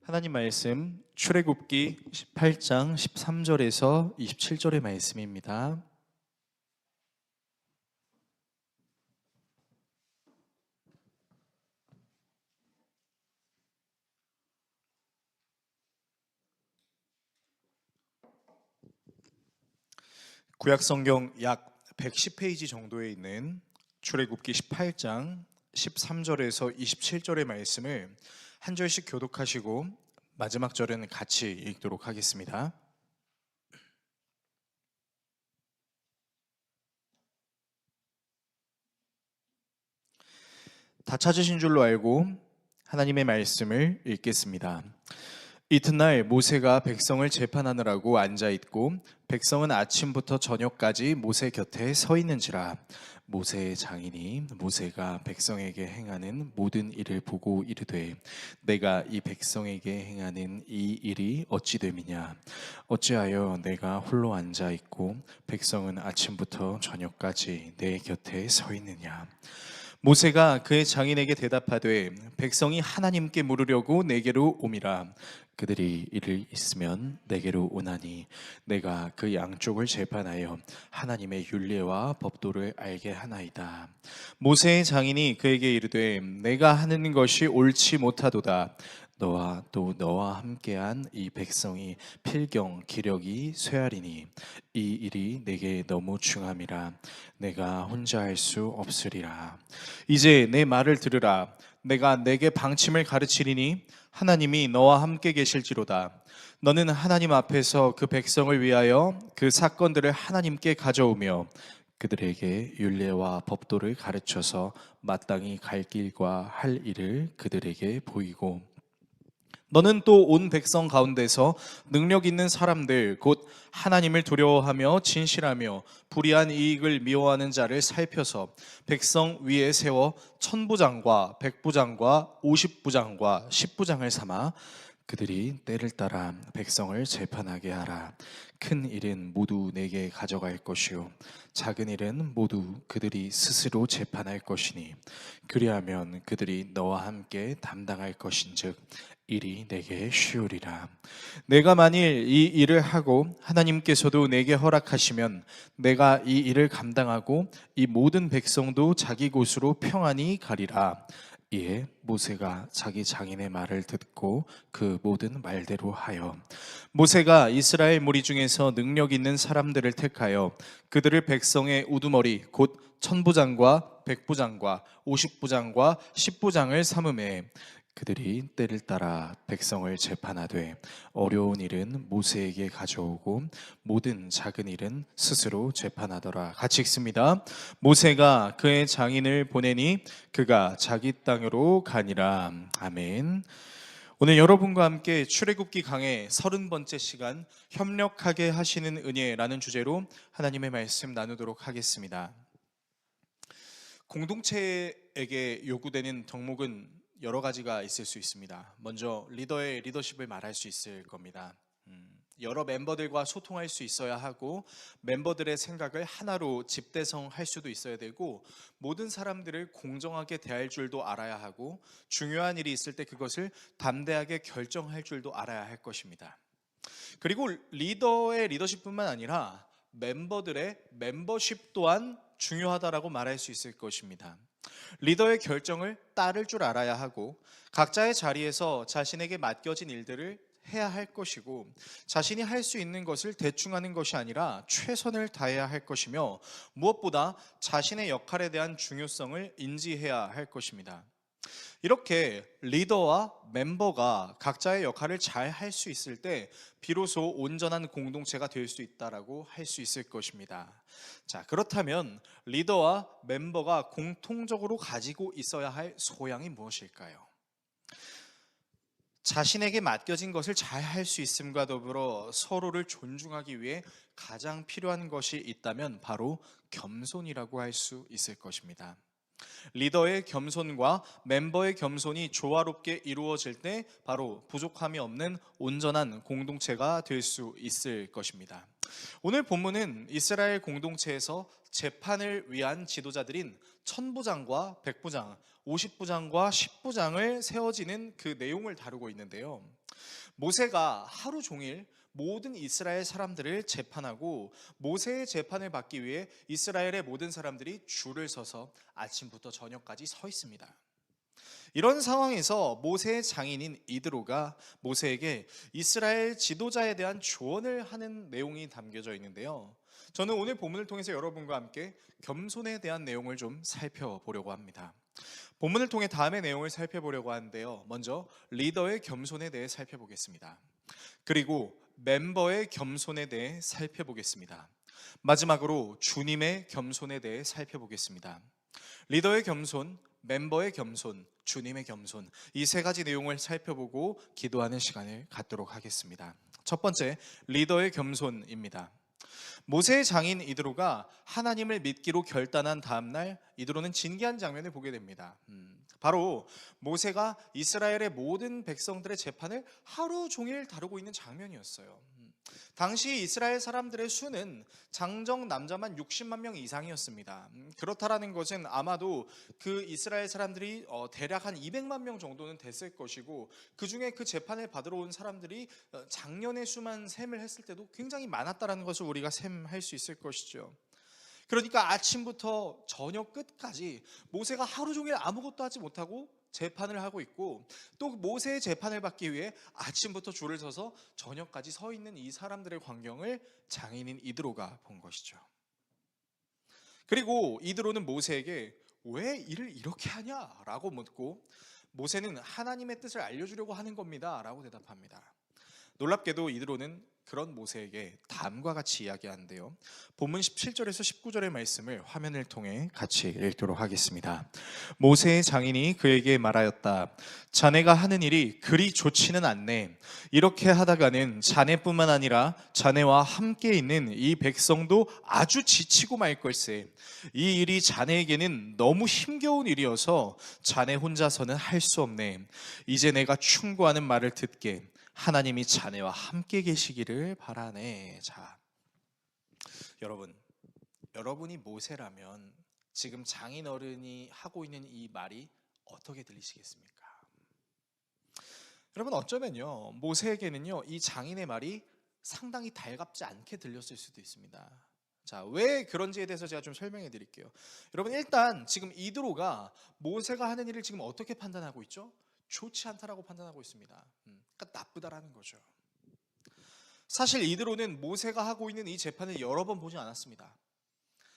하나님 말씀 출애굽기 18장 13절에서 27절의 말씀입니다. 구약 성경 약 110페이지 정도에 있는 출애굽기 18장 13절에서 27절의 말씀을 한 절씩 교독하시고 마지막 절은 같이 읽도록 하겠습니다. 다 찾으신 줄로 알고 하나님의 말씀을 읽겠습니다. 이튿날 모세가 백성을 재판하느라고 앉아있고 백성은 아침부터 저녁까지 모세 곁에 서 있는지라. 모세의 장인이 모세가 백성에게 행하는 모든 일을 보고 이르되 내가 이 백성에게 행하는 이 일이 어찌 됨이냐. 어찌하여 내가 홀로 앉아있고 백성은 아침부터 저녁까지 내 곁에 서 있느냐. 모세가 그의 장인에게 대답하되 백성이 하나님께 물으려고 내게로 오미라. 그들이 이를 있으면 내게로 오나니 내가 그 양쪽을 재판하여 하나님의 율례와 법도를 알게 하나이다. 모세의 장인이 그에게 이르되 내가 하는 것이 옳지 못하도다. 너와 또 너와 함께한 이 백성이 필경 기력이 쇠하리니 이 일이 내게 너무 중함이라. 내가 혼자 할 수 없으리라. 이제 내 말을 들으라. 내가 내게 방침을 가르치리니 하나님이 너와 함께 계실지로다. 너는 하나님 앞에서 그 백성을 위하여 그 사건들을 하나님께 가져오며 그들에게 율례와 법도를 가르쳐서 마땅히 갈 길과 할 일을 그들에게 보이고, 너는 또 온 백성 가운데서 능력 있는 사람들 곧 하나님을 두려워하며 진실하며 불의한 이익을 미워하는 자를 살펴서 백성 위에 세워 천부장과 백부장과 50부장과 10부장을 삼아 그들이 때를 따라 백성을 재판하게 하라. 큰 일은 모두 내게 가져갈 것이요 작은 일은 모두 그들이 스스로 재판할 것이니 그리하면 그들이 너와 함께 담당할 것인즉 일이 내게 쉬우리라. 내가 만일 이 일을 하고 하나님께서도 내게 허락하시면 내가 이 일을 감당하고 이 모든 백성도 자기 곳으로 평안히 가리라. 이에 모세가 자기 장인의 말을 듣고 그 모든 말대로 하여 모세가 이스라엘 무리 중에서 능력 있는 사람들을 택하여 그들을 백성의 우두머리 곧 천부장과 백부장과 50부장과 10부장을 삼음에 그들이 때를 따라 백성을 재판하되 어려운 일은 모세에게 가져오고 모든 작은 일은 스스로 재판하더라. 같이 읽습니다. 모세가 그의 장인을 보내니 그가 자기 땅으로 가니라. 아멘. 오늘 여러분과 함께 출애굽기 강의 30번째 시간 협력하게 하시는 은혜라는 주제로 하나님의 말씀 나누도록 하겠습니다. 공동체에게 요구되는 덕목은 여러 가지가 있을 수 있습니다. 먼저 리더의 리더십을 말할 수 있을 겁니다. 여러 멤버들과 소통할 수 있어야 하고 멤버들의 생각을 하나로 집대성할 수도 있어야 되고 모든 사람들을 공정하게 대할 줄도 알아야 하고 중요한 일이 있을 때 그것을 담대하게 결정할 줄도 알아야 할 것입니다. 그리고 리더의 리더십뿐만 아니라 멤버들의 멤버십 또한 중요하다라고 말할 수 있을 것입니다. 리더의 결정을 따를 줄 알아야 하고 각자의 자리에서 자신에게 맡겨진 일들을 해야 할 것이고 자신이 할 수 있는 것을 대충 하는 것이 아니라 최선을 다해야 할 것이며 무엇보다 자신의 역할에 대한 중요성을 인지해야 할 것입니다. 이렇게 리더와 멤버가 각자의 역할을 잘 할 수 있을 때 비로소 온전한 공동체가 될 수 있다라고 할 수 있을 것입니다. 자, 그렇다면 리더와 멤버가 공통적으로 가지고 있어야 할 소양이 무엇일까요? 자신에게 맡겨진 것을 잘 할 수 있음과 더불어 서로를 존중하기 위해 가장 필요한 것이 있다면 바로 겸손이라고 할 수 있을 것입니다. 리더의 겸손과 멤버의 겸손이 조화롭게 이루어질 때 바로 부족함이 없는 온전한 공동체가 될 수 있을 것입니다. 오늘 본문은 이스라엘 공동체에서 재판을 위한 지도자들인 천부장과 백부장, 50부장과 10부장을 세워지는 그 내용을 다루고 있는데요. 모세가 하루 종일 모든 이스라엘 사람들을 재판하고 모세의 재판을 받기 위해 이스라엘의 모든 사람들이 줄을 서서 아침부터 저녁까지 서 있습니다. 이런 상황에서 모세의 장인인 이드로가 모세에게 이스라엘 지도자에 대한 조언을 하는 내용이 담겨져 있는데요. 저는 오늘 본문을 통해서 여러분과 함께 겸손에 대한 내용을 좀 살펴보려고 합니다. 본문을 통해 다음의 내용을 살펴보려고 하는데요. 먼저 리더의 겸손에 대해 살펴보겠습니다. 그리고 멤버의 겸손에 대해 살펴보겠습니다. 마지막으로 주님의 겸손에 대해 살펴보겠습니다. 리더의 겸손, 멤버의 겸손, 주님의 겸손, 이 세 가지 내용을 살펴보고 기도하는 시간을 갖도록 하겠습니다. 첫 번째, 리더의 겸손입니다. 모세의 장인 이드로가 하나님을 믿기로 결단한 다음 날 이드로는 진기한 장면을 보게 됩니다. 바로 모세가 이스라엘의 모든 백성들의 재판을 하루 종일 다루고 있는 장면이었어요. 당시 이스라엘 사람들의 수는 장정 남자만 60만 명 이상이었습니다. 그렇다라는 것은 아마도 그 이스라엘 사람들이 대략 한 200만 명 정도는 됐을 것이고, 그 중에 그 재판을 받으러 온 사람들이 작년의 수만 셈을 했을 때도 굉장히 많았다라는 것을 우리가 셈할 수 있을 것이죠. 그러니까 아침부터 저녁 끝까지 모세가 하루 종일 아무것도 하지 못하고 재판을 하고 있고, 또 모세의 재판을 받기 위해 아침부터 줄을 서서 저녁까지 서 있는 이 사람들의 광경을 장인인 이드로가 본 것이죠. 그리고 이드로는 모세에게 왜 일을 이렇게 하냐라고 묻고, 모세는 하나님의 뜻을 알려주려고 하는 겁니다 라고 대답합니다. 놀랍게도 이드로는 그런 모세에게 다음과 같이 이야기하는데요. 본문 17절에서 19절의 말씀을 화면을 통해 같이 읽도록 하겠습니다. 모세의 장인이 그에게 말하였다. 자네가 하는 일이 그리 좋지는 않네. 이렇게 하다가는 자네뿐만 아니라 자네와 함께 있는 이 백성도 아주 지치고 말 걸세. 이 일이 자네에게는 너무 힘겨운 일이어서 자네 혼자서는 할 수 없네. 이제 내가 충고하는 말을 듣게. 하나님이 자네와 함께 계시기를 바라네. 자, 여러분이 모세라면 지금 장인어른이 하고 있는 이 말이 어떻게 들리시겠습니까? 여러분, 어쩌면요 모세에게는요 이 장인의 말이 상당히 달갑지 않게 들렸을 수도 있습니다. 자, 왜 그런지에 대해서 제가 좀 설명해 드릴게요. 여러분, 일단 지금 이드로가 모세가 하는 일을 지금 어떻게 판단하고 있죠? 좋지 않다라고 판단하고 있습니다. 그러니까 나쁘다라는 거죠. 사실 이드로는 모세가 하고 있는 이 재판을 여러 번 보지 않았습니다.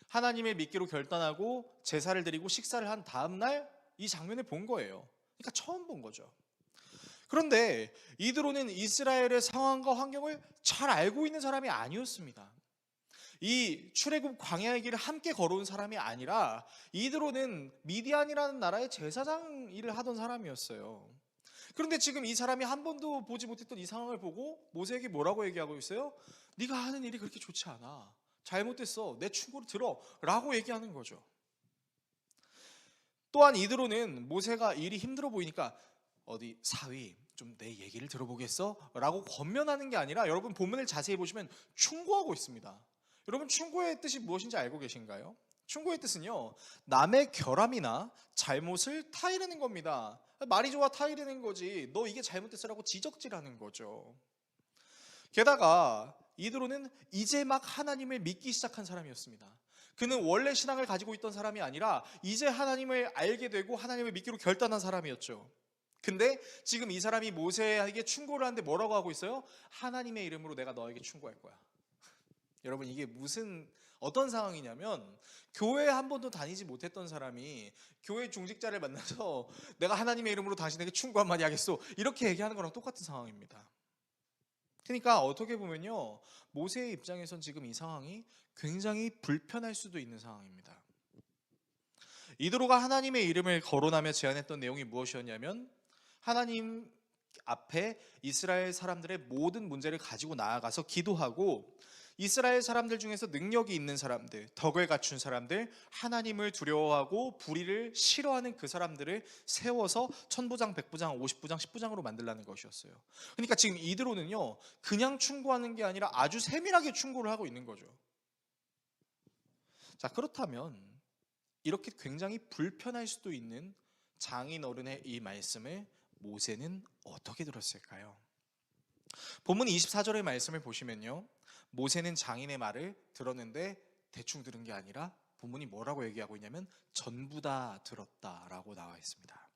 하나님을 믿기로 결단하고 제사를 드리고 식사를 한 다음 날 이 장면을 본 거예요. 그러니까 처음 본 거죠. 그런데 이드로는 이스라엘의 상황과 환경을 잘 알고 있는 사람이 아니었습니다. 이 출애굽 광야의 길을 함께 걸어온 사람이 아니라 이드로는 미디안이라는 나라의 제사장 일을 하던 사람이었어요. 그런데 지금 이 사람이 한 번도 보지 못했던 이 상황을 보고 모세에게 뭐라고 얘기하고 있어요? 네가 하는 일이 그렇게 좋지 않아. 잘못됐어. 내 충고를 들어. 라고 얘기하는 거죠. 또한 이드로는 모세가 일이 힘들어 보이니까 어디 사위 좀 내 얘기를 들어보겠어? 라고 권면하는 게 아니라, 여러분 본문을 자세히 보시면 충고하고 있습니다. 여러분, 충고의 뜻이 무엇인지 알고 계신가요? 충고의 뜻은요, 남의 결함이나 잘못을 타이르는 겁니다. 말이 좋아 타이르는 거지, 너 이게 잘못됐어라고 지적질하는 거죠. 게다가 이드로는 이제 막 하나님을 믿기 시작한 사람이었습니다. 그는 원래 신앙을 가지고 있던 사람이 아니라 이제 하나님을 알게 되고 하나님을 믿기로 결단한 사람이었죠. 근데 지금 이 사람이 모세에게 충고를 하는데 뭐라고 하고 있어요? 하나님의 이름으로 내가 너에게 충고할 거야. 여러분, 이게 어떤 상황이냐면, 교회에 한 번도 다니지 못했던 사람이 교회 중직자를 만나서 내가 하나님의 이름으로 당신에게 충고 한마디 하겠소, 이렇게 얘기하는 거랑 똑같은 상황입니다. 그러니까 어떻게 보면요, 모세의 입장에선 지금 이 상황이 굉장히 불편할 수도 있는 상황입니다. 이드로가 하나님의 이름을 거론하며 제안했던 내용이 무엇이었냐면, 하나님 앞에 이스라엘 사람들의 모든 문제를 가지고 나아가서 기도하고, 이스라엘 사람들 중에서 능력이 있는 사람들, 덕을 갖춘 사람들, 하나님을 두려워하고 불의를 싫어하는 그 사람들을 세워서 천부장, 백부장, 50부장, 10부장으로 만들라는 것이었어요. 그러니까 지금 이드로는요, 그냥 충고하는 게 아니라 아주 세밀하게 충고를 하고 있는 거죠. 자, 그렇다면 이렇게 굉장히 불편할 수도 있는 장인 어른의 이 말씀을 모세는 어떻게 들었을까요? 본문 24절의 말씀을 보시면요, 모세는 장인의 말을 들었는데 대충 들은 게 아니라 본문이 뭐라고 얘기하고 있냐면 전부 다 들었다라고 나와 있습니다.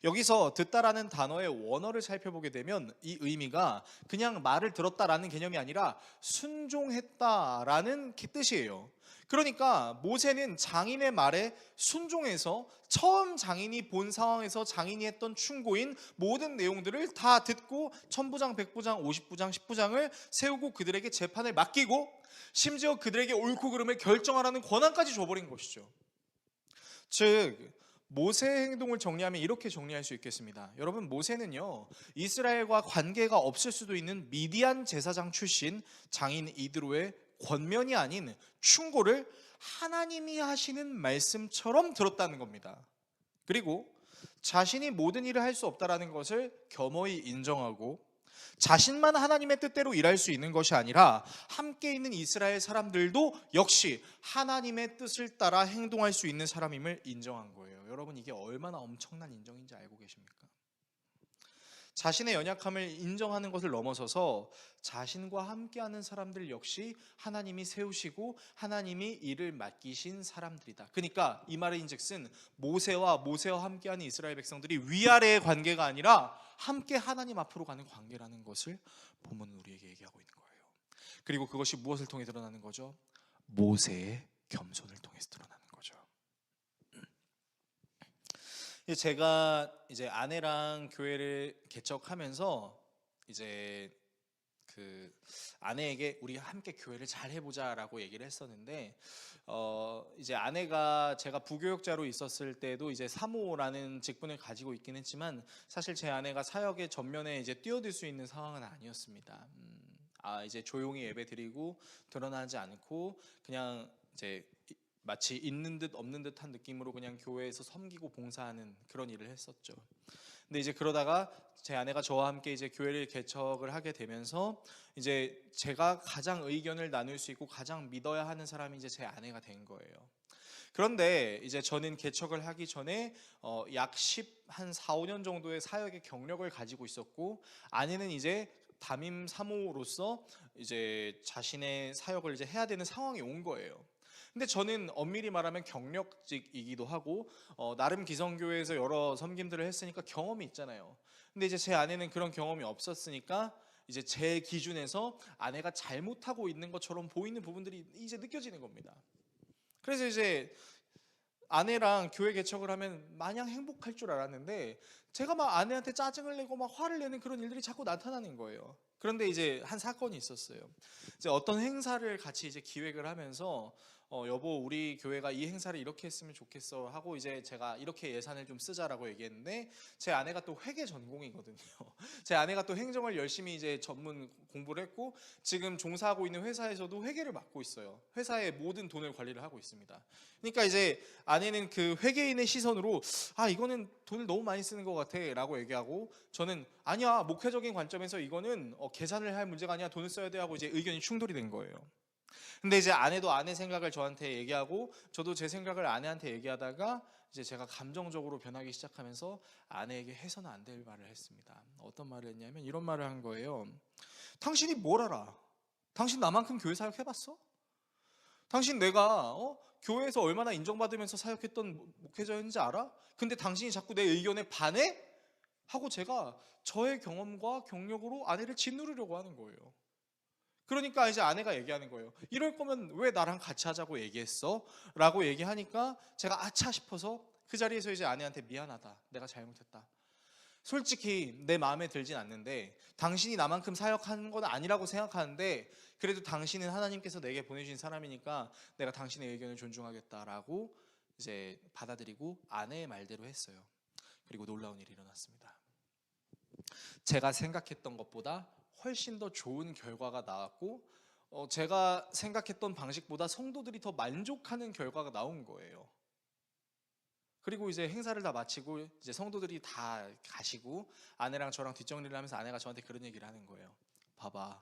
여기서 듣다라는 단어의 원어를 살펴보게 되면 이 의미가 그냥 말을 들었다라는 개념이 아니라 순종했다라는 뜻이에요. 그러니까 모세는 장인의 말에 순종해서 처음 장인이 본 상황에서 장인이 했던 충고인 모든 내용들을 다 듣고 천부장, 백부장, 50부장, 10부장을 세우고 그들에게 재판을 맡기고 심지어 그들에게 옳고 그름을 결정하라는 권한까지 줘버린 것이죠. 즉 모세의 행동을 정리하면 이렇게 정리할 수 있겠습니다. 여러분, 모세는요, 이스라엘과 관계가 없을 수도 있는 미디안 제사장 출신 장인 이드로의 권면이 아닌 충고를 하나님이 하시는 말씀처럼 들었다는 겁니다. 그리고 자신이 모든 일을 할 수 없다라는 것을 겸허히 인정하고 자신만 하나님의 뜻대로 일할 수 있는 것이 아니라 함께 있는 이스라엘 사람들도 역시 하나님의 뜻을 따라 행동할 수 있는 사람임을 인정한 거예요. 여러분, 이게 얼마나 엄청난 인정인지 알고 계십니까? 자신의 연약함을 인정하는 것을 넘어서서 자신과 함께하는 사람들 역시 하나님이 세우시고 하나님이 일을 맡기신 사람들이다. 그러니까 이 말의 인즉슨 모세와 함께하는 이스라엘 백성들이 위아래의 관계가 아니라 함께 하나님 앞으로 가는 관계라는 것을 본문은 우리에게 얘기하고 있는 거예요. 그리고 그것이 무엇을 통해 드러나는 거죠? 모세의 겸손을 통해서 드러나는 거죠. 제가 이제 아내랑 교회를 개척하면서 이제 그 아내에게 우리 함께 교회를 잘 해보자라고 얘기를 했었는데, 이제 아내가 제가 부교육자로 있었을 때도 이제 사모라는 직분을 가지고 있긴 했지만 사실 제 아내가 사역의 전면에 이제 뛰어들 수 있는 상황은 아니었습니다. 이제 조용히 예배드리고 드러나지 않고 그냥 이제 마치 있는 듯 없는 듯한 느낌으로 그냥 교회에서 섬기고 봉사하는 그런 일을 했었죠. 근데 이제 그러다가 제 아내가 저와 함께 이제 교회를 개척을 하게 되면서 이제 제가 가장 의견을 나눌 수 있고 가장 믿어야 하는 사람이 이제 제 아내가 된 거예요. 그런데 이제 저는 개척을 하기 전에 약 4, 5년 정도의 사역의 경력을 가지고 있었고, 아내는 이제 담임 사모로서 이제 자신의 사역을 이제 해야 되는 상황이 온 거예요. 근데 저는 엄밀히 말하면 경력직이기도 하고 나름 기성교회에서 여러 섬김들을 했으니까 경험이 있잖아요. 근데 이제 제 아내는 그런 경험이 없었으니까 이제 제 기준에서 아내가 잘못하고 있는 것처럼 보이는 부분들이 이제 느껴지는 겁니다. 그래서 이제 아내랑 교회 개척을 하면 마냥 행복할 줄 알았는데 제가 막 아내한테 짜증을 내고 막 화를 내는 그런 일들이 자꾸 나타나는 거예요. 그런데 이제 한 사건이 있었어요. 이제 어떤 행사를 같이 이제 기획을 하면서 여보, 우리 교회가 이 행사를 이렇게 했으면 좋겠어 하고 이제 제가 이렇게 예산을 좀 쓰자라고 얘기했는데, 제 아내가 또 회계 전공이거든요. 제 아내가 또 행정을 열심히 이제 전문 공부를 했고 지금 종사하고 있는 회사에서도 회계를 맡고 있어요. 회사의 모든 돈을 관리를 하고 있습니다. 그러니까 이제 아내는 그 회계인의 시선으로 이거는 돈을 너무 많이 쓰는 것 같아 라고 얘기하고, 저는 아니야, 목회적인 관점에서 이거는 계산을 할 문제가 아니야, 돈을 써야 돼 하고 이제 의견이 충돌이 된 거예요. 근데 이제 아내도 아내 생각을 저한테 얘기하고 저도 제 생각을 아내한테 얘기하다가 이제 제가 감정적으로 변하기 시작하면서 아내에게 해서는 안 될 말을 했습니다. 어떤 말을 했냐면 이런 말을 한 거예요. 당신이 뭘 알아? 당신 나만큼 교회 사역해봤어? 당신 내가 교회에서 얼마나 인정받으면서 사역했던 목회자였는지 알아? 근데 당신이 자꾸 내 의견에 반해? 하고 제가 저의 경험과 경력으로 아내를 짓누르려고 하는 거예요. 그러니까 이제 아내가 얘기하는 거예요. 이럴 거면 왜 나랑 같이 하자고 얘기했어? 라고 얘기하니까 제가 아차 싶어서 그 자리에서 이제 아내한테 미안하다, 내가 잘못했다, 솔직히 내 마음에 들진 않는데 당신이 나만큼 사역하는 건 아니라고 생각하는데 그래도 당신은 하나님께서 내게 보내주신 사람이니까 내가 당신의 의견을 존중하겠다라고 이제 받아들이고 아내의 말대로 했어요. 그리고 놀라운 일이 일어났습니다. 제가 생각했던 것보다 훨씬 더 좋은 결과가 나왔고 제가 생각했던 방식보다 성도들이 더 만족하는 결과가 나온 거예요. 그리고 이제 행사를 다 마치고 이제 성도들이 다 가시고 아내랑 저랑 뒷정리를 하면서 아내가 저한테 그런 얘기를 하는 거예요. 봐봐,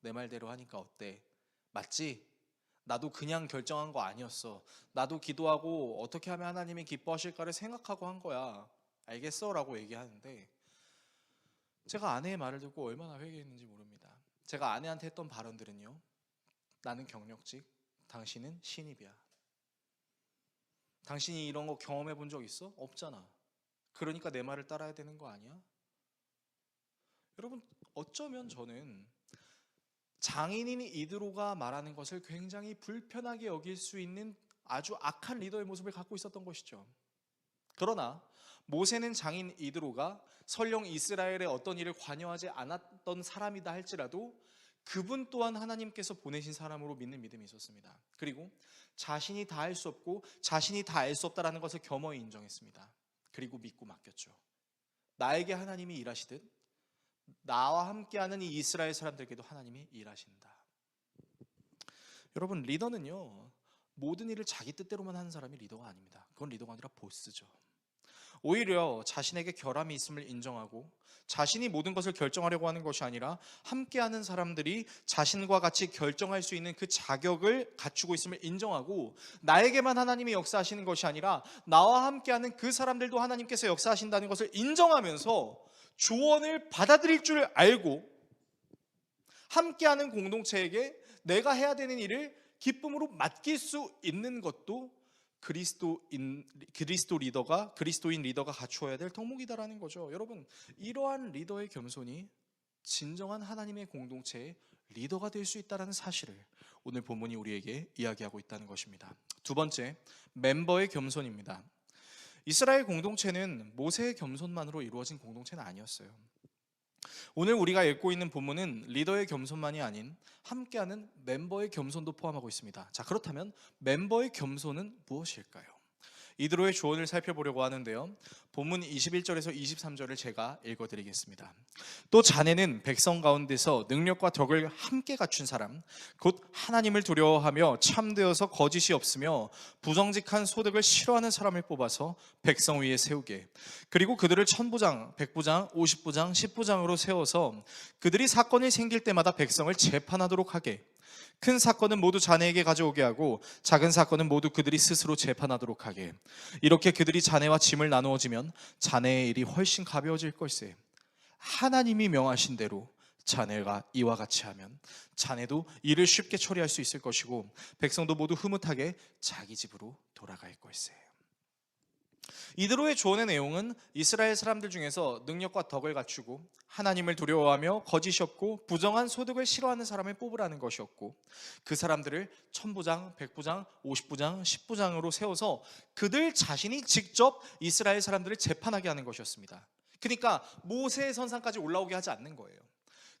내 말대로 하니까 어때? 맞지? 나도 그냥 결정한 거 아니었어. 나도 기도하고 어떻게 하면 하나님이 기뻐하실까를 생각하고 한 거야. 알겠어? 라고 얘기하는데 제가 아내의 말을 듣고 얼마나 회개했는지 모릅니다. 제가 아내한테 했던 발언들은요, 나는 경력직, 당신은 신입이야. 당신이 이런 거 경험해 본 적 있어? 없잖아. 그러니까 내 말을 따라야 되는 거 아니야? 여러분, 어쩌면 저는 장인인 이드로가 말하는 것을 굉장히 불편하게 여길 수 있는 아주 악한 리더의 모습을 갖고 있었던 것이죠. 그러나 모세는 장인 이드로가 설령 이스라엘의 어떤 일을 관여하지 않았던 사람이다 할지라도 그분 또한 하나님께서 보내신 사람으로 믿는 믿음이 있었습니다. 그리고 자신이 다 할 수 없고 자신이 다 알 수 없다라는 것을 겸허히 인정했습니다. 그리고 믿고 맡겼죠. 나에게 하나님이 일하시듯 나와 함께하는 이 이스라엘 사람들에게도 하나님이 일하신다. 여러분, 리더는요, 모든 일을 자기 뜻대로만 하는 사람이 리더가 아닙니다. 그건 리더가 아니라 보스죠. 오히려 자신에게 결함이 있음을 인정하고 자신이 모든 것을 결정하려고 하는 것이 아니라 함께하는 사람들이 자신과 같이 결정할 수 있는 그 자격을 갖추고 있음을 인정하고, 나에게만 하나님이 역사하시는 것이 아니라 나와 함께하는 그 사람들도 하나님께서 역사하신다는 것을 인정하면서 조언을 받아들일 줄 알고 함께하는 공동체에게 내가 해야 되는 일을 기쁨으로 맡길 수 있는 것도 그리스도인 리더가 갖추어야 될 덕목이다라는 거죠. 여러분, 이러한 리더의 겸손이 진정한 하나님의 공동체의 리더가 될 수 있다는 사실을 오늘 본문이 우리에게 이야기하고 있다는 것입니다. 두 번째, 멤버의 겸손입니다. 이스라엘 공동체는 모세의 겸손만으로 이루어진 공동체는 아니었어요. 오늘 우리가 읽고 있는 본문은 리더의 겸손만이 아닌 함께하는 멤버의 겸손도 포함하고 있습니다. 자, 그렇다면 멤버의 겸손은 무엇일까요? 이드로의 조언을 살펴보려고 하는데요, 본문 21절에서 23절을 제가 읽어드리겠습니다. 또 자네는 백성 가운데서 능력과 덕을 함께 갖춘 사람, 곧 하나님을 두려워하며 참되어서 거짓이 없으며 부정직한 소득을 싫어하는 사람을 뽑아서 백성 위에 세우게, 그리고 그들을 1000부장, 100부장, 50부장, 10부장으로 세워서 그들이 사건이 생길 때마다 백성을 재판하도록 하게, 큰 사건은 모두 자네에게 가져오게 하고 작은 사건은 모두 그들이 스스로 재판하도록 하게. 이렇게 그들이 자네와 짐을 나누어지면 자네의 일이 훨씬 가벼워질 걸세. 하나님이 명하신 대로 자네가 이와 같이 하면 자네도 일을 쉽게 처리할 수 있을 것이고 백성도 모두 흐뭇하게 자기 집으로 돌아갈 걸세. 이드로의 조언의 내용은 이스라엘 사람들 중에서 능력과 덕을 갖추고 하나님을 두려워하며 거짓이 없고 부정한 소득을 싫어하는 사람을 뽑으라는 것이었고, 그 사람들을 1000부장, 100부장, 50부장, 10부장으로 세워서 그들 자신이 직접 이스라엘 사람들을 재판하게 하는 것이었습니다. 그러니까 모세의 선상까지 올라오게 하지 않는 거예요.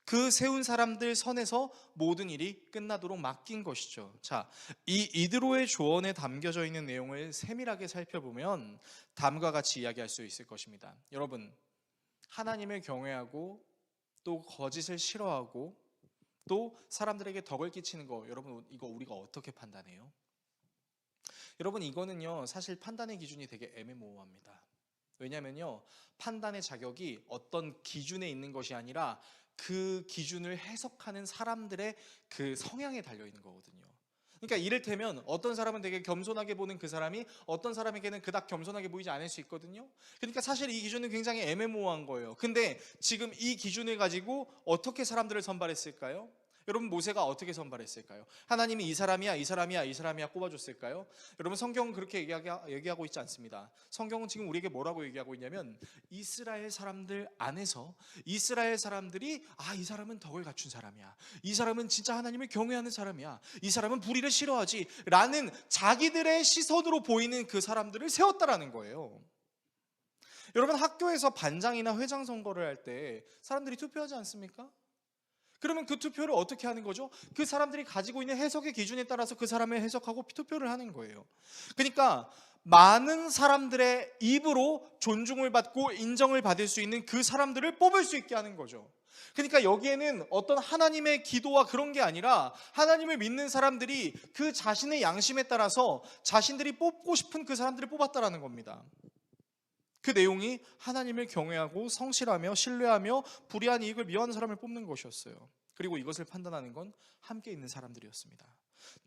그 세운 사람들 선에서 모든 일이 끝나도록 맡긴 것이죠. 자, 이 이드로의 조언에 담겨져 있는 내용을 세밀하게 살펴보면 다음과 같이 이야기할 수 있을 것입니다. 여러분, 하나님을 경외하고 또 거짓을 싫어하고 또 사람들에게 덕을 끼치는 거, 여러분 이거 우리가 어떻게 판단해요? 여러분, 이거는요 사실 판단의 기준이 되게 애매모호합니다. 왜냐면요, 판단의 자격이 어떤 기준에 있는 것이 아니라 그 기준을 해석하는 사람들의 그 성향에 달려 있는 거거든요. 그러니까 이를테면 어떤 사람은 되게 겸손하게 보는 그 사람이 어떤 사람에게는 그닥 겸손하게 보이지 않을 수 있거든요. 그러니까 사실 이 기준은 굉장히 애매모호한 거예요. 근데 지금 이 기준을 가지고 어떻게 사람들을 선발했을까요? 여러분, 모세가 어떻게 선발했을까요? 하나님이 이 사람이야, 이 사람이야, 이 사람이야 꼽아줬을까요? 여러분, 성경은 그렇게 얘기하고 있지 않습니다. 성경은 지금 우리에게 뭐라고 얘기하고 있냐면, 이스라엘 사람들 안에서 이스라엘 사람들이 이 사람은 덕을 갖춘 사람이야, 이 사람은 진짜 하나님을 경외하는 사람이야, 이 사람은 불의를 싫어하지 라는 자기들의 시선으로 보이는 그 사람들을 세웠다라는 거예요. 여러분, 학교에서 반장이나 회장 선거를 할 때 사람들이 투표하지 않습니까? 그러면 그 투표를 어떻게 하는 거죠? 그 사람들이 가지고 있는 해석의 기준에 따라서 그 사람을 해석하고 투표를 하는 거예요. 그러니까 많은 사람들의 입으로 존중을 받고 인정을 받을 수 있는 그 사람들을 뽑을 수 있게 하는 거죠. 그러니까 여기에는 어떤 하나님의 기도와 그런 게 아니라 하나님을 믿는 사람들이 그 자신의 양심에 따라서 자신들이 뽑고 싶은 그 사람들을 뽑았다라는 겁니다. 그 내용이 하나님을 경외하고 성실하며 신뢰하며 불의한 이익을 미워하는 사람을 뽑는 것이었어요. 그리고 이것을 판단하는 건 함께 있는 사람들이었습니다.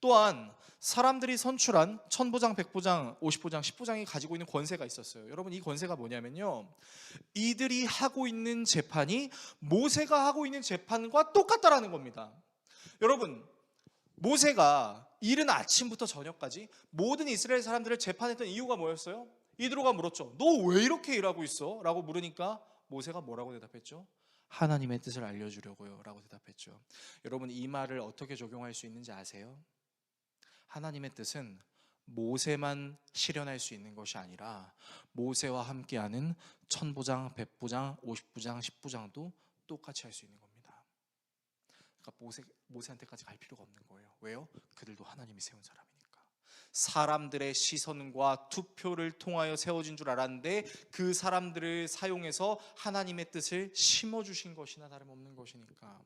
또한 사람들이 선출한 천부장, 백부장, 50부장, 10부장이 가지고 있는 권세가 있었어요. 여러분, 이 권세가 뭐냐면요, 이들이 하고 있는 재판이 모세가 하고 있는 재판과 똑같다라는 겁니다. 여러분, 모세가 이른 아침부터 저녁까지 모든 이스라엘 사람들을 재판했던 이유가 뭐였어요? 이드로가 물었죠. 너 왜 이렇게 일하고 있어? 라고 물으니까 모세가 뭐라고 대답했죠? 하나님의 뜻을 알려주려고요 라고 대답했죠. 여러분, 이 말을 어떻게 적용할 수 있는지 아세요? 하나님의 뜻은 모세만 실현할 수 있는 것이 아니라 모세와 함께하는 천부장, 백부장, 50부장, 10부장도 똑같이 할 수 있는 겁니다. 그러니까 모세한테까지 갈 필요가 없는 거예요. 왜요? 그들도 하나님이 세운 사람이니까. 사람들의 시선과 투표를 통하여 세워진 줄 알았는데 그 사람들을 사용해서 하나님의 뜻을 심어주신 것이나 다름없는 것이니까.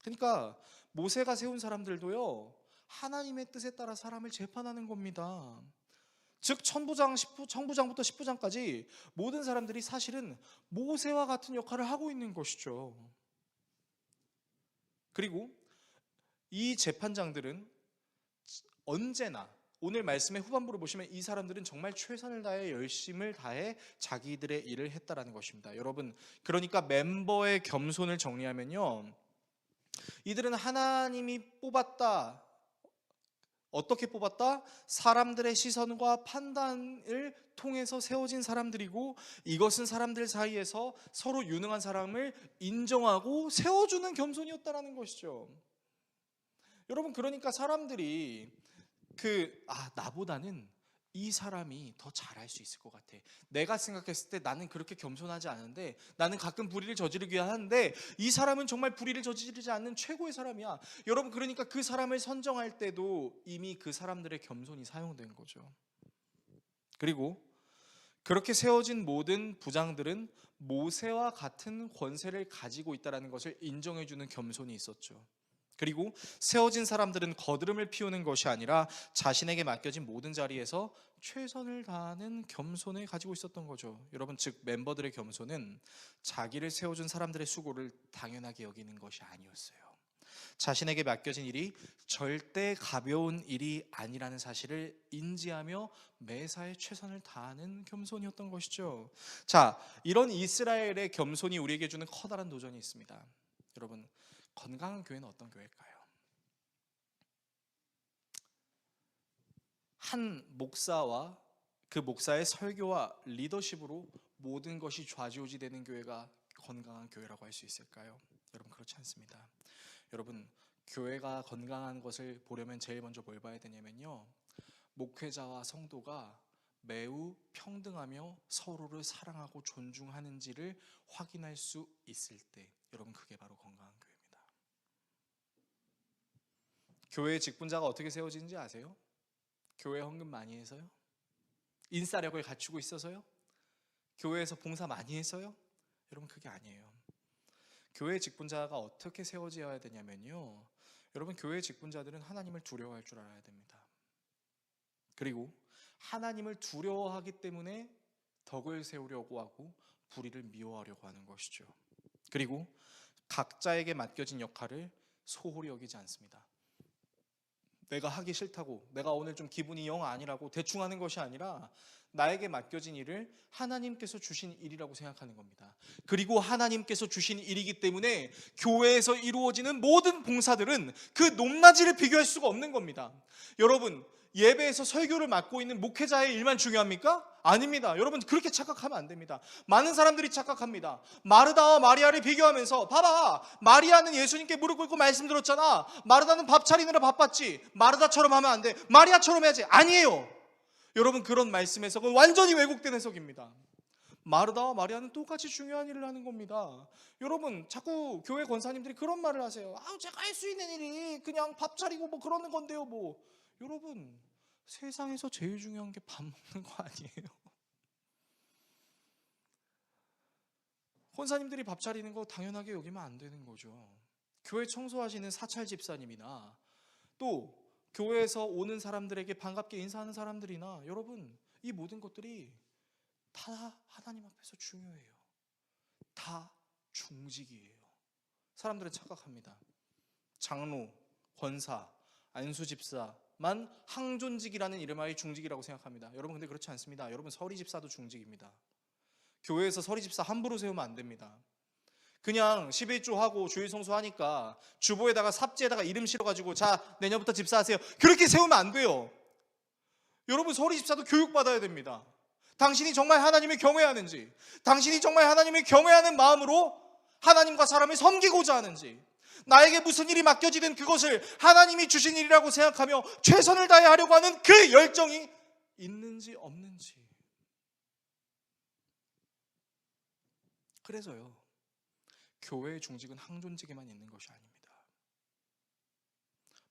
그러니까 모세가 세운 사람들도요, 하나님의 뜻에 따라 사람을 재판하는 겁니다. 즉 천부장부터 10부장까지 모든 사람들이 사실은 모세와 같은 역할을 하고 있는 것이죠. 그리고 이 재판장들은 언제나, 오늘 말씀의 후반부를 보시면 이 사람들은 정말 최선을 다해 열심을 다해 자기들의 일을 했다라는 것입니다. 여러분, 그러니까 멤버의 겸손을 정리하면요, 이들은 하나님이 뽑았다. 어떻게 뽑았다? 사람들의 시선과 판단을 통해서 세워진 사람들이고, 이것은 사람들 사이에서 서로 유능한 사람을 인정하고 세워주는 겸손이었다라는 것이죠. 여러분, 그러니까 사람들이 나보다는 이 사람이 더 잘할 수 있을 것 같아. 내가 생각했을 때 나는 그렇게 겸손하지 않은데, 나는 가끔 불의를 저지르기 하는데 이 사람은 정말 불의를 저지르지 않는 최고의 사람이야. 여러분, 그러니까 그 사람을 선정할 때도 이미 그 사람들의 겸손이 사용된 거죠. 그리고 그렇게 세워진 모든 부장들은 모세와 같은 권세를 가지고 있다는 것을 인정해주는 겸손이 있었죠. 그리고 세워진 사람들은 거드름을 피우는 것이 아니라 자신에게 맡겨진 모든 자리에서 최선을 다하는 겸손을 가지고 있었던 거죠. 여러분, 즉 멤버들의 겸손은 자기를 세워준 사람들의 수고를 당연하게 여기는 것이 아니었어요. 자신에게 맡겨진 일이 절대 가벼운 일이 아니라는 사실을 인지하며 매사에 최선을 다하는 겸손이었던 것이죠. 자, 이런 이스라엘의 겸손이 우리에게 주는 커다란 도전이 있습니다. 여러분, 건강한 교회는 어떤 교회일까요? 한 목사와 그 목사의 설교와 리더십으로 모든 것이 좌지우지되는 교회가 건강한 교회라고 할 수 있을까요? 여러분, 그렇지 않습니다. 여러분, 교회가 건강한 것을 보려면 제일 먼저 뭘 봐야 되냐면요, 목회자와 성도가 매우 평등하며 서로를 사랑하고 존중하는지를 확인할 수 있을 때, 여러분, 그게 바로 건강한 교회입니다. 교회의 직분자가 어떻게 세워지는지 아세요? 교회 헌금 많이 해서요? 인싸력을 갖추고 있어서요? 교회에서 봉사 많이 해서요? 여러분, 그게 아니에요. 교회 직분자가 어떻게 세워져야 되냐면요, 여러분, 교회 직분자들은 하나님을 두려워할 줄 알아야 됩니다. 그리고 하나님을 두려워하기 때문에 덕을 세우려고 하고 불의를 미워하려고 하는 것이죠. 그리고 각자에게 맡겨진 역할을 소홀히 여기지 않습니다. 내가 하기 싫다고, 내가 오늘 좀 기분이 영 아니라고 대충 하는 것이 아니라 나에게 맡겨진 일을 하나님께서 주신 일이라고 생각하는 겁니다. 그리고 하나님께서 주신 일이기 때문에 교회에서 이루어지는 모든 봉사들은 그 높낮이를 비교할 수가 없는 겁니다. 여러분, 예배에서 설교를 맡고 있는 목회자의 일만 중요합니까? 아닙니다. 여러분, 그렇게 착각하면 안 됩니다. 많은 사람들이 착각합니다. 마르다와 마리아를 비교하면서, 봐봐, 마리아는 예수님께 무릎 꿇고 말씀 들었잖아. 마르다는 밥 차리느라 바빴지. 마르다처럼 하면 안 돼. 마리아처럼 해야지. 아니에요. 여러분, 그런 말씀 해석은 완전히 왜곡된 해석입니다. 마르다와 마리아는 똑같이 중요한 일을 하는 겁니다. 여러분, 자꾸 교회 권사님들이 그런 말을 하세요. 제가 할 수 있는 일이 그냥 밥 차리고 뭐 그러는 건데요, 뭐. 여러분, 세상에서 제일 중요한 게 밥 먹는 거 아니에요? 권사님들이 밥 차리는 거 당연하게 여기면 안 되는 거죠. 교회 청소하시는 사찰 집사님이나 또 교회에서 오는 사람들에게 반갑게 인사하는 사람들이나, 여러분, 이 모든 것들이 다 하나님 앞에서 중요해요. 다 중직이에요. 사람들은 착각합니다. 장로, 권사, 안수 집사만 항존직이라는 이름하에 중직이라고 생각합니다. 여러분 근데 그렇지 않습니다. 여러분 서리 집사도 중직입니다. 교회에서 서리 집사 함부로 세우면 안 됩니다. 그냥 11조 하고 주일 성수하니까 주보에다가 삽지에다가 이름 실어가지고 자 내년부터 집사하세요 그렇게 세우면 안 돼요. 여러분 서리 집사도 교육받아야 됩니다. 당신이 정말 하나님을 경외하는지, 당신이 정말 하나님을 경외하는 마음으로 하나님과 사람을 섬기고자 하는지, 나에게 무슨 일이 맡겨지든 그것을 하나님이 주신 일이라고 생각하며 최선을 다해 하려고 하는 그 열정이 있는지 없는지. 그래서요, 교회의 중직은 항존직에만 있는 것이 아닙니다.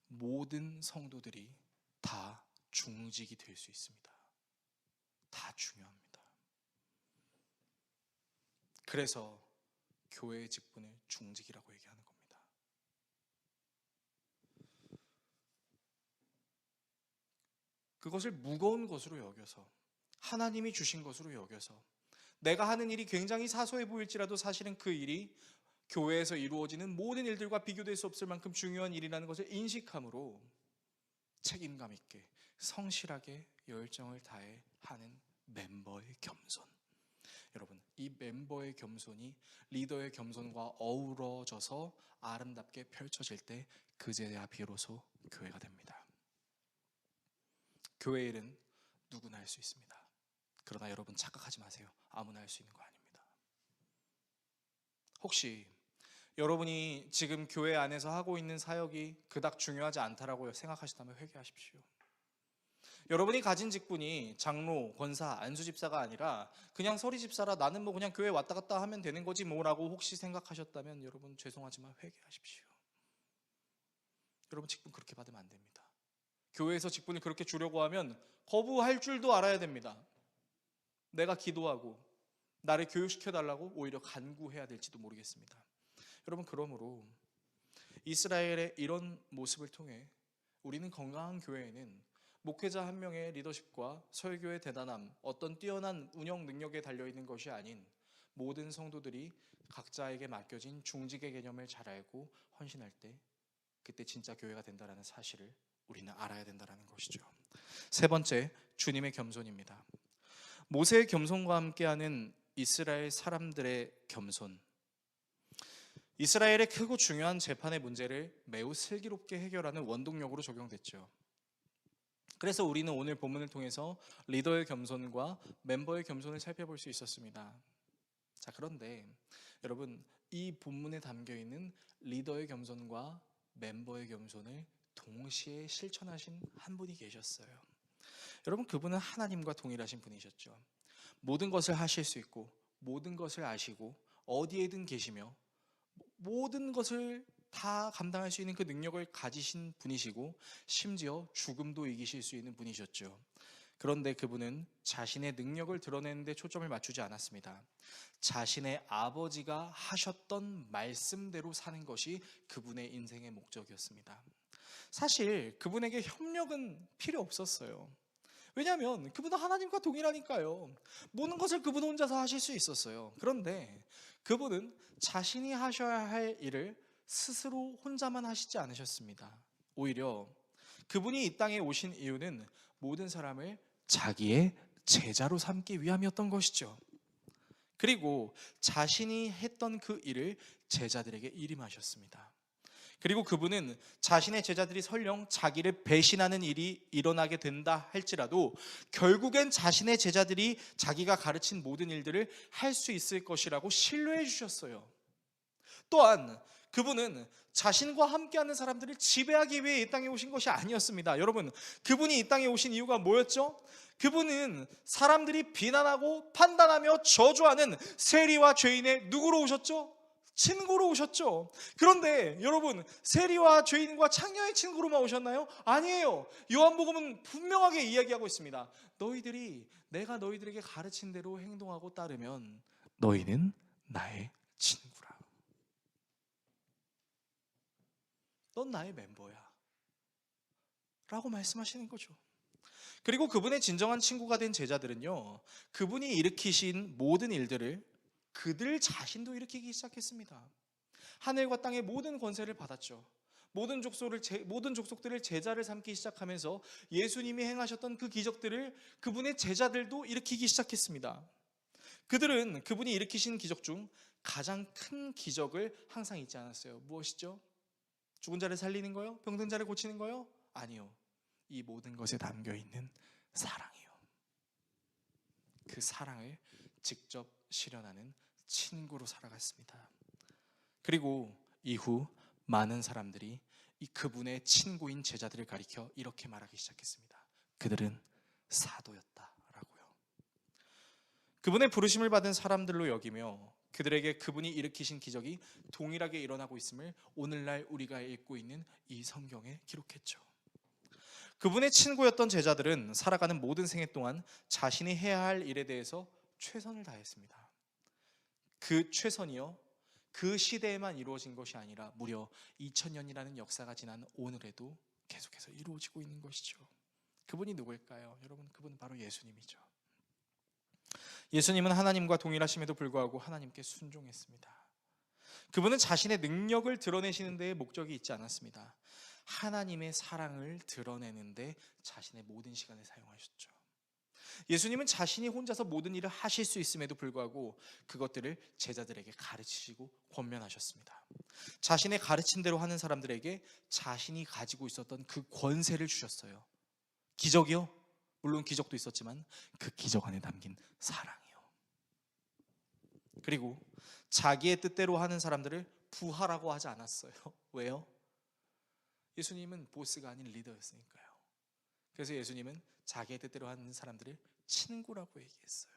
모든 성도들이 다 중직이 될 수 있습니다. 다 중요합니다. 그래서 교회의 직분을 중직이라고 얘기하는 겁니다. 그것을 무거운 것으로 여겨서, 하나님이 주신 것으로 여겨서, 내가 하는 일이 굉장히 사소해 보일지라도 사실은 그 일이 교회에서 이루어지는 모든 일들과 비교될 수 없을 만큼 중요한 일이라는 것을 인식함으로 책임감 있게 성실하게 열정을 다해 하는 멤버의 겸손. 여러분, 이 멤버의 겸손이 리더의 겸손과 어우러져서 아름답게 펼쳐질 때 그제야 비로소 교회가 됩니다. 교회 일은 누구나 할 수 있습니다. 그러나 여러분 착각하지 마세요. 아무나 할 수 있는 거 아닙니다. 혹시 여러분이 지금 교회 안에서 하고 있는 사역이 그닥 중요하지 않다라고 생각하시다면 회개하십시오. 여러분이 가진 직분이 장로, 권사, 안수집사가 아니라 그냥 서리집사라 나는 뭐 그냥 교회 왔다 갔다 하면 되는 거지 뭐라고 혹시 생각하셨다면 여러분 죄송하지만 회개하십시오. 여러분 직분 그렇게 받으면 안 됩니다. 교회에서 직분을 그렇게 주려고 하면 거부할 줄도 알아야 됩니다. 내가 기도하고 나를 교육시켜달라고 오히려 간구해야 될지도 모르겠습니다. 여러분 그러므로 이스라엘의 이런 모습을 통해 우리는 건강한 교회에는 목회자 한 명의 리더십과 설교의 대단함, 어떤 뛰어난 운영 능력에 달려있는 것이 아닌 모든 성도들이 각자에게 맡겨진 중직의 개념을 잘 알고 헌신할 때 그때 진짜 교회가 된다는 사실을 우리는 알아야 된다는 것이죠. 세 번째, 주님의 겸손입니다. 모세의 겸손과 함께하는 이스라엘 사람들의 겸손. 이스라엘의 크고 중요한 재판의 문제를 매우 슬기롭게 해결하는 원동력으로 적용됐죠. 그래서 우리는 오늘 본문을 통해서 리더의 겸손과 멤버의 겸손을 살펴볼 수 있었습니다. 자, 그런데 여러분 이 본문에 담겨있는 리더의 겸손과 멤버의 겸손을 동시에 실천하신 한 분이 계셨어요. 여러분 그분은 하나님과 동일하신 분이셨죠. 모든 것을 하실 수 있고 모든 것을 아시고 어디에든 계시며 모든 것을 다 감당할 수 있는 그 능력을 가지신 분이시고 심지어 죽음도 이기실 수 있는 분이셨죠. 그런데 그분은 자신의 능력을 드러내는 데 초점을 맞추지 않았습니다. 자신의 아버지가 하셨던 말씀대로 사는 것이 그분의 인생의 목적이었습니다. 사실 그분에게 협력은 필요 없었어요. 왜냐하면 그분은 하나님과 동일하니까요. 모든 것을 그분 혼자서 하실 수 있었어요. 그런데 그분은 자신이 하셔야 할 일을 스스로 혼자만 하시지 않으셨습니다. 오히려 그분이 이 땅에 오신 이유는 모든 사람을 자기의 제자로 삼기 위함이었던 것이죠. 그리고 자신이 했던 그 일을 제자들에게 일임하셨습니다. 그리고 그분은 자신의 제자들이 설령 자기를 배신하는 일이 일어나게 된다 할지라도 결국엔 자신의 제자들이 자기가 가르친 모든 일들을 할 수 있을 것이라고 신뢰해 주셨어요. 또한 그분은 자신과 함께하는 사람들을 지배하기 위해 이 땅에 오신 것이 아니었습니다. 여러분 그분이 이 땅에 오신 이유가 뭐였죠? 그분은 사람들이 비난하고 판단하며 저주하는 세리와 죄인의 누구로 오셨죠? 친구로 오셨죠. 그런데 여러분 세리와 죄인과 창녀의 친구로만 오셨나요? 아니에요. 요한복음은 분명하게 이야기하고 있습니다. 너희들이 내가 너희들에게 가르친 대로 행동하고 따르면 너희는 나의 친구라. 넌 나의 멤버야 라고 말씀하시는 거죠. 그리고 그분의 진정한 친구가 된 제자들은요, 그분이 일으키신 모든 일들을 그들 자신도 일으키기 시작했습니다. 하늘과 땅의 모든 권세를 받았죠. 모든 족속들을 제자를 삼기 시작하면서 예수님이 행하셨던 그 기적들을 그분의 제자들도 일으키기 시작했습니다. 그들은 그분이 일으키신 기적 중 가장 큰 기적을 항상 잊지 않았어요. 무엇이죠? 죽은 자를 살리는 거요? 병든 자를 고치는 거요? 아니요. 이 모든 것에 담겨 있는 사랑이요. 그 사랑을 직접 실현하는 친구로 살아갔습니다. 그리고 이후 많은 사람들이 그분의 친구인 제자들을 가리켜 이렇게 말하기 시작했습니다. 그들은 사도였다라고요. 그분의 부르심을 받은 사람들로 여기며 그들에게 그분이 일으키신 기적이 동일하게 일어나고 있음을 오늘날 우리가 읽고 있는 이 성경에 기록했죠. 그분의 친구였던 제자들은 살아가는 모든 생애 동안 자신이 해야 할 일에 대해서 최선을 다했습니다. 그 최선이요, 그 시대에만 이루어진 것이 아니라 무려 2000년이라는 역사가 지난 오늘에도 계속해서 이루어지고 있는 것이죠. 그분이 누구일까요? 여러분, 그분은 바로 예수님이죠. 예수님은 하나님과 동일하심에도 불구하고 하나님께 순종했습니다. 그분은 자신의 능력을 드러내시는 데에 목적이 있지 않았습니다. 하나님의 사랑을 드러내는 데 자신의 모든 시간을 사용하셨죠. 예수님은 자신이 혼자서 모든 일을 하실 수 있음에도 불구하고 그것들을 제자들에게 가르치시고 권면하셨습니다. 자신의 가르침대로 하는 사람들에게 자신이 가지고 있었던 그 권세를 주셨어요. 기적이요? 물론 기적도 있었지만 그 기적 안에 담긴 사랑이요. 그리고 자기의 뜻대로 하는 사람들을 부하라고 하지 않았어요. 왜요? 예수님은 보스가 아닌 리더였으니까요. 그래서 예수님은 자기의 뜻대로 하는 사람들을 친구라고 얘기했어요.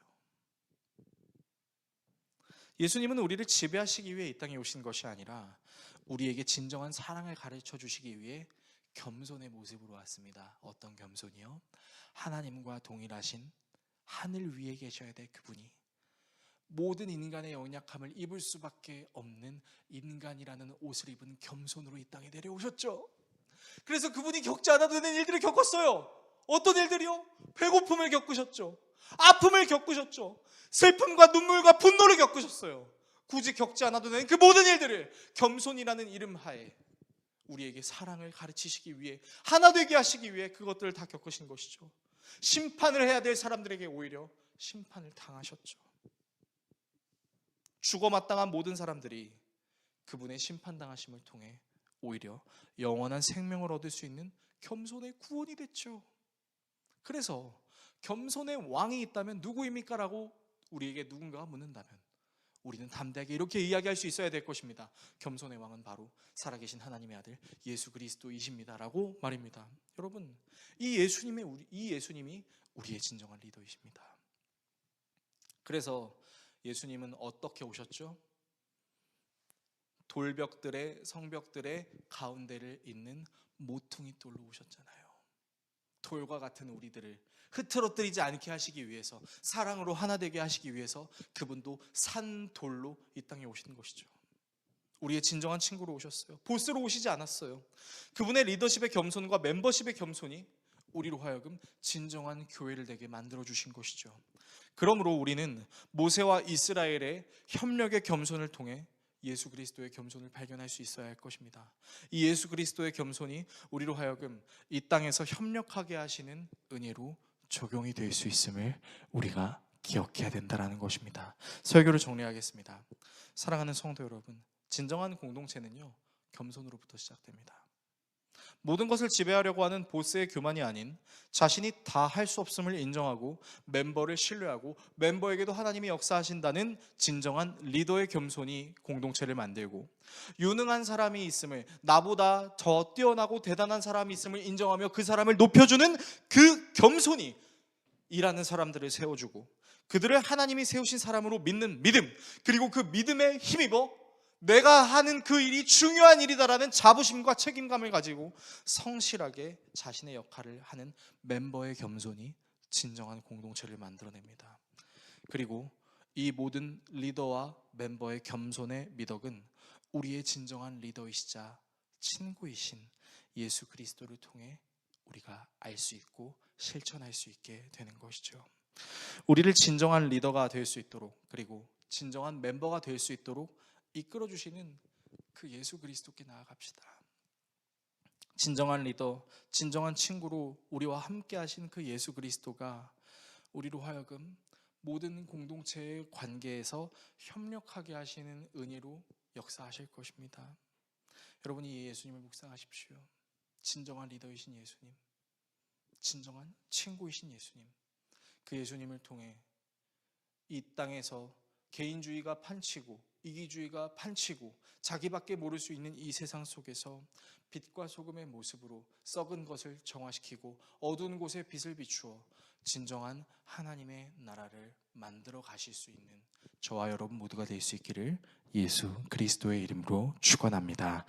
예수님은 우리를 지배하시기 위해 이 땅에 오신 것이 아니라 우리에게 진정한 사랑을 가르쳐 주시기 위해 겸손의 모습으로 왔습니다. 어떤 겸손이요? 하나님과 동일하신 하늘 위에 계셔야 될 그분이 모든 인간의 연약함을 입을 수밖에 없는 인간이라는 옷을 입은 겸손으로 이 땅에 내려오셨죠. 그래서 그분이 겪지 않아도 되는 일들을 겪었어요. 어떤 일들이요? 배고픔을 겪으셨죠. 아픔을 겪으셨죠. 슬픔과 눈물과 분노를 겪으셨어요. 굳이 겪지 않아도 되는 그 모든 일들을 겸손이라는 이름 하에 우리에게 사랑을 가르치시기 위해, 하나 되게 하시기 위해 그것들을 다 겪으신 것이죠. 심판을 해야 될 사람들에게 오히려 심판을 당하셨죠. 죽어 마땅한 모든 사람들이 그분의 심판당하심을 통해 오히려 영원한 생명을 얻을 수 있는 겸손의 구원이 됐죠. 그래서 겸손의 왕이 있다면 누구입니까? 라고 우리에게 누군가가 묻는다면 우리는 담대하게 이렇게 이야기할 수 있어야 될 것입니다. 겸손의 왕은 바로 살아계신 하나님의 아들 예수 그리스도이십니다 라고 말입니다. 여러분, 이 예수님이 우리의 진정한 리더이십니다. 그래서 예수님은 어떻게 오셨죠? 돌벽들의 성벽들의 가운데를 잇는 모퉁이 돌로 오셨잖아요. 돌과 같은 우리들을 흐트러뜨리지 않게 하시기 위해서, 사랑으로 하나 되게 하시기 위해서 그분도 산돌로 이 땅에 오시는 것이죠. 우리의 진정한 친구로 오셨어요. 보스로 오시지 않았어요. 그분의 리더십의 겸손과 멤버십의 겸손이 우리로 하여금 진정한 교회를 되게 만들어 주신 것이죠. 그러므로 우리는 모세와 이스라엘의 협력의 겸손을 통해 예수 그리스도의 겸손을 발견할 수 있어야 할 것입니다. 이 예수 그리스도의 겸손이 우리로 하여금 이 땅에서 협력하게 하시는 은혜로 적용이 될 수 있음을 우리가 기억해야 된다는 것입니다. 설교를 정리하겠습니다. 사랑하는 성도 여러분, 진정한 공동체는요, 겸손으로부터 시작됩니다. 모든 것을 지배하려고 하는 보스의 교만이 아닌 자신이 다 할 수 없음을 인정하고 멤버를 신뢰하고 멤버에게도 하나님이 역사하신다는 진정한 리더의 겸손이 공동체를 만들고, 유능한 사람이 있음을, 나보다 더 뛰어나고 대단한 사람이 있음을 인정하며 그 사람을 높여주는 그 겸손이 일하는 사람들을 세워주고 그들을 하나님이 세우신 사람으로 믿는 믿음, 그리고 그 믿음에 힘입어 내가 하는 그 일이 중요한 일이다라는 자부심과 책임감을 가지고 성실하게 자신의 역할을 하는 멤버의 겸손이 진정한 공동체를 만들어냅니다. 그리고 이 모든 리더와 멤버의 겸손의 미덕은 우리의 진정한 리더이시자 친구이신 예수 그리스도를 통해 우리가 알 수 있고 실천할 수 있게 되는 것이죠. 우리를 진정한 리더가 될 수 있도록, 그리고 진정한 멤버가 될 수 있도록 이끌어 주시는 그 예수 그리스도께 나아갑시다. 진정한 리더, 진정한 친구로 우리와 함께 하신 그 예수 그리스도가 우리로 하여금 모든 공동체의 관계에서 협력하게 하시는 은혜로 역사하실 것입니다. 여러분이 이 예수님을 묵상하십시오. 진정한 리더이신 예수님, 진정한 친구이신 예수님, 그 예수님을 통해 이 땅에서 개인주의가 판치고 이기주의가 판치고 자기밖에 모를 수 있는 이 세상 속에서 빛과 소금의 모습으로 썩은 것을 정화시키고 어두운 곳에 빛을 비추어 진정한 하나님의 나라를 만들어 가실 수 있는 저와 여러분 모두가 될 수 있기를 예수 그리스도의 이름으로 축원합니다.